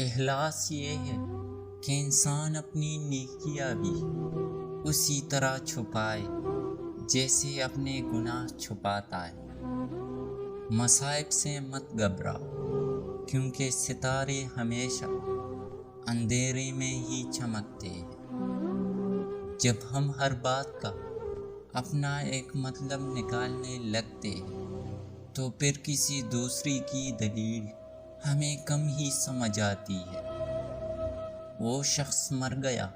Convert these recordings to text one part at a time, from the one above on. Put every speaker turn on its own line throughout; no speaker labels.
اخلاص یہ ہے کہ انسان اپنی نیکیاں بھی اسی طرح چھپائے جیسے اپنے گناہ چھپاتا ہے۔ مصائب سے مت گھبراؤ، کیونکہ ستارے ہمیشہ اندھیرے میں ہی چمکتے ہیں۔ جب ہم ہر بات کا اپنا ایک مطلب نکالنے لگتے ہیں تو پھر کسی دوسری کی دلیل ہمیں کم ہی سمجھ آتی ہے۔ وہ شخص مر گیا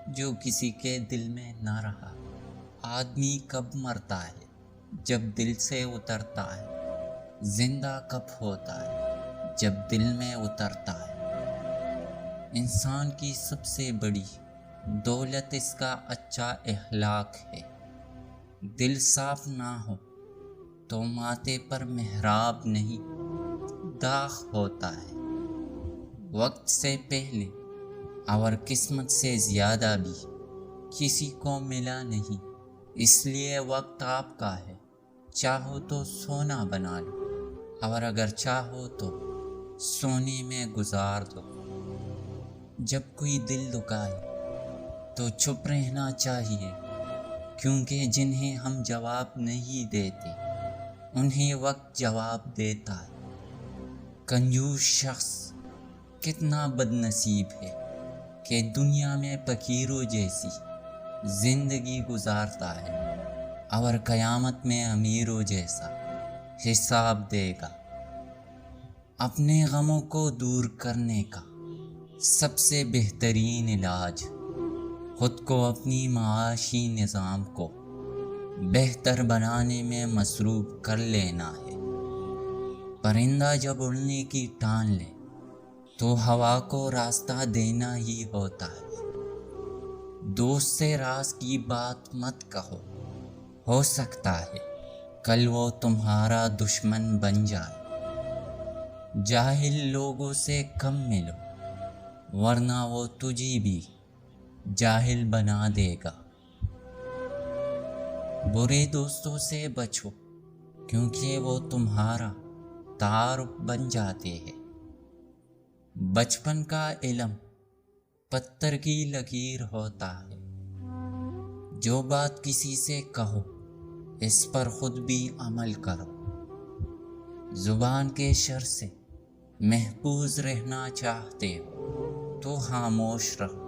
جو کسی کے دل میں نہ رہا۔ آدمی کب مرتا ہے؟ جب دل سے اترتا ہے۔ زندہ کب ہوتا ہے؟ جب دل میں اترتا ہے۔ انسان کی سب سے بڑی دولت اس کا اچھا اخلاق ہے۔ دل صاف نہ ہو تو ماتھے پر محراب نہیں، داغ ہوتا ہے۔ وقت سے پہلے اور قسمت سے زیادہ بھی کسی کو ملا نہیں، اس لیے وقت آپ کا ہے۔ چاہو تو سونا بنا لو، اور اگر چاہو تو سونے میں گزار دو۔ جب کوئی دل دکھائے تو چپ رہنا چاہیے، کیونکہ جنہیں ہم جواب نہیں دیتے انہیں وقت جواب دیتا ہے۔ کنجوس شخص کتنا بد نصیب ہے کہ دنیا میں فقیروں جیسی زندگی گزارتا ہے، اور قیامت میں امیروں جیسا حساب دے گا۔ اپنے غموں کو دور کرنے کا سب سے بہترین علاج خود کو اپنی معاشی نظام کو بہتر بنانے میں مصروف کر لینا ہے۔ پرندہ جب اڑنے کی ٹان لے تو ہوا کو راستہ دینا ہی ہوتا ہے۔ دوست سے راز کی بات مت کہو، ہو سکتا ہے کل وہ تمہارا دشمن بن جائے۔ جاہل لوگوں سے کم ملو، ورنہ وہ تجھے بھی جاہل بنا دے گا۔ برے دوستوں سے بچو، کیونکہ وہ تمہارا تعارف بن جاتے ہیں۔ بچپن کا علم پتھر کی لکیر ہوتا ہے۔ جو بات کسی سے کہو اس پر خود بھی عمل کرو۔ زبان کے شر سے محفوظ رہنا چاہتے ہو تو خاموش رہو۔